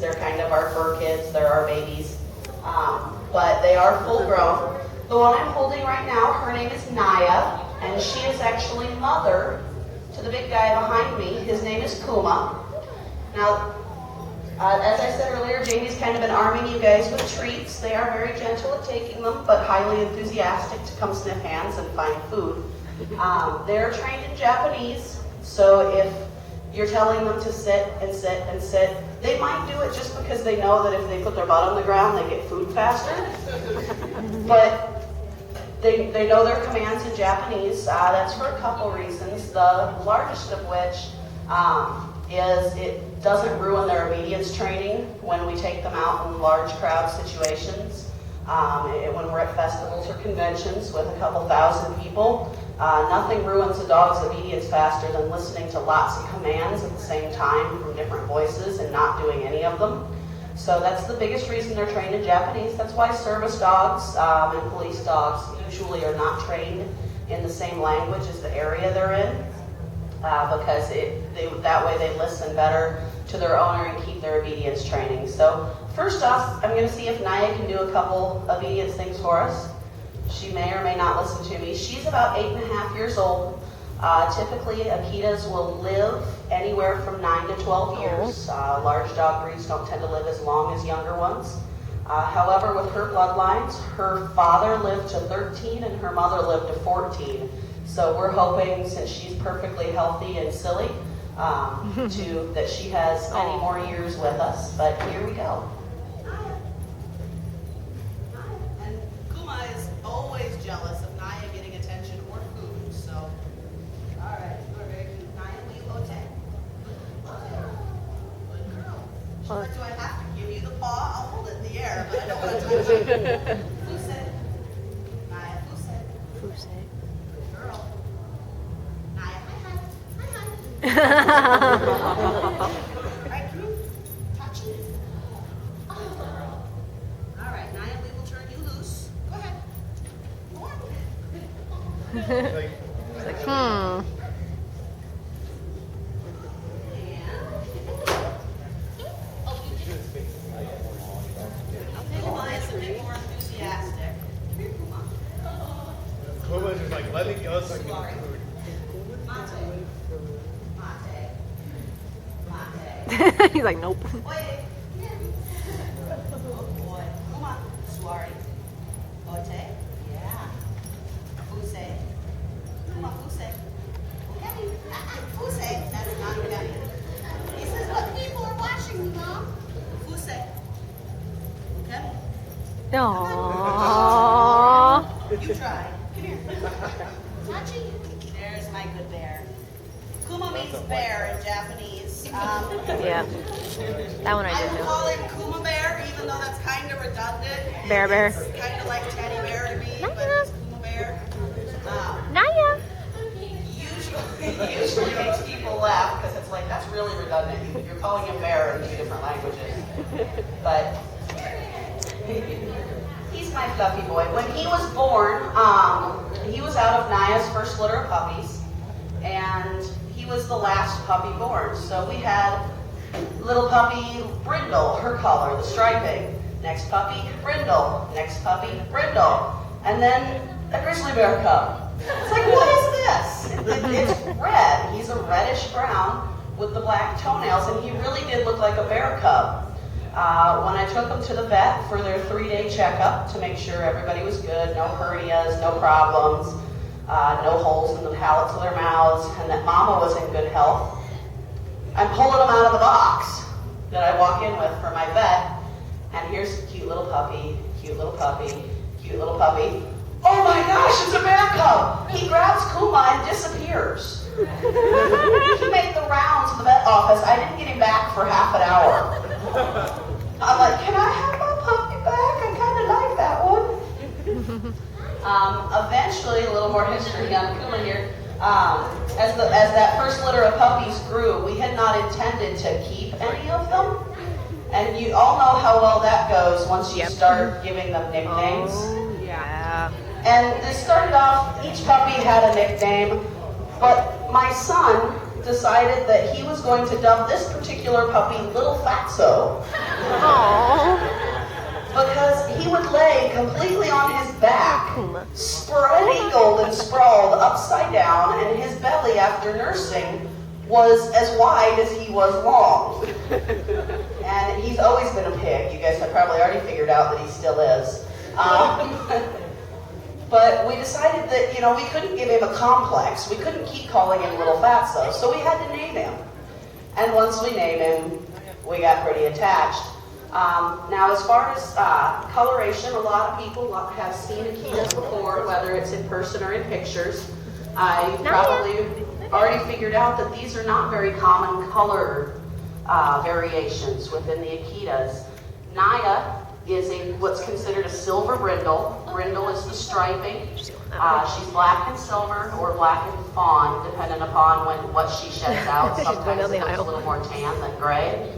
They're kind of our fur kids. They're our babies. But they are full grown. The one I'm holding right now, her name is Naya, and she is actually mother to the big guy behind me. His name is Kuma. Now, as I said earlier, Jamie's kind of been arming you guys with treats. They are very gentle at taking them, but highly enthusiastic to come sniff hands and find food. They're trained in Japanese, so if you're telling them to sit and sit and sit, they might do it just because they know that if they put their butt on the ground, they get food faster. But they know their commands in Japanese. That's for a couple reasons. The largest of which is it doesn't ruin their obedience training when we take them out in large crowd situations. When we're at festivals or conventions with a couple thousand people, nothing ruins a dog's obedience faster than listening to lots of commands at the same time from different voices and not doing any of them. So that's the biggest reason they're trained in Japanese. That's why service dogs and police dogs usually are not trained in the same language as the area they're in, because that way they listen better to their owner and keep their obedience training. So first off, I'm going to see if Naya can do a couple obedience things for us. She may or may not listen to me. She's about 8.5 years old. Typically, Akitas will live anywhere from 9 to 12 years. Large dog breeds don't tend to live as long as younger ones. However, with her bloodlines, her father lived to 13 and her mother lived to 14. So we're hoping, since she's perfectly healthy and silly, that she has many more years with us. But here we go. And Kuma is always jealous of Naya getting attention or food. So, all right, very good. Naya, will you go take? Good girl. Do I have to give you the paw? I'll hold it in the air, but I don't want to touch it. Fuse. Naya, Fuse. Fuse. Good girl. Naya, hi. Right, can you touch it? Good girl. All right, Naya, we will turn you loose. Go ahead. Go on. It's like, Kuma is a bit more enthusiastic. Kuma. Kuma's just like, let me go so I can Sorry. get food. Mate. He's like, nope. Oye. Oh boy. Kuma. Suari. Ote. Yeah. Fuse. Kuma, Fuse. Okay. Fuse. That's not okay. He says, but people are watching me, Mom. Fuse. Okay. Aww. You try. Come here. Tachi. There's my good bear. Kuma means bear in Japanese. Yeah. That one I I did would know. call it Kuma bear, even though that's kind of redundant. Bear bear. It's kind of like teddy bear to me, but Naya. it's Kuma bear. Naya. Usually makes people laugh because it's like, that's really redundant. You're calling him bear in 2 different languages. But he's my fluffy boy. When he was born, he was out of Naya's first litter of puppies, and he was the last puppy born. So we had little puppy Brindle, her color, the striping. Next puppy, Brindle. Next puppy, Brindle. And then a grizzly bear cub. It's like, what is this? It's red. He's a reddish brown with the black toenails, and he really did look like a bear cub. When I took them to the vet for their 3-day checkup to make sure everybody was good, no hernias, no problems, no holes in the palates of their mouths, and that Mama was in good health, I'm pulling them out of the box that I walk in with for my vet, and here's a cute little puppy, cute little puppy, cute little puppy. Oh my gosh, it's a bear cub! He grabs Kuma and disappears. He made the rounds of the vet office. I didn't get him back for half an hour. I'm like, can I have my puppy back? I kind of like that one. Eventually, a little more history on Kuma here. As that first litter of puppies grew, we had not intended to keep any of them. And you all know how well that goes once you start giving them nicknames. Oh, yeah. And this started off, each puppy had a nickname, but my son decided that he was going to dub this particular puppy Little Fatso Aww. because he would lay completely on his back, spread-eagled and sprawled upside down, and his belly after nursing was as wide as he was long. And he's always been a pig. You guys have probably already figured out that he still is. But we decided that, you know, we couldn't give him a complex. We couldn't keep calling him Little Fatso, so we had to name him. And once we named him, we got pretty attached. Now, as far as coloration, a lot of people have seen Akitas before, whether it's in person or in pictures. You probably already figured out that these are not very common color variations within the Akitas. Naya is what's considered a silver brindle. Brindle is the striping. She's black and silver or black and fawn, depending upon what she sheds out. Sometimes it looks a little more tan than gray.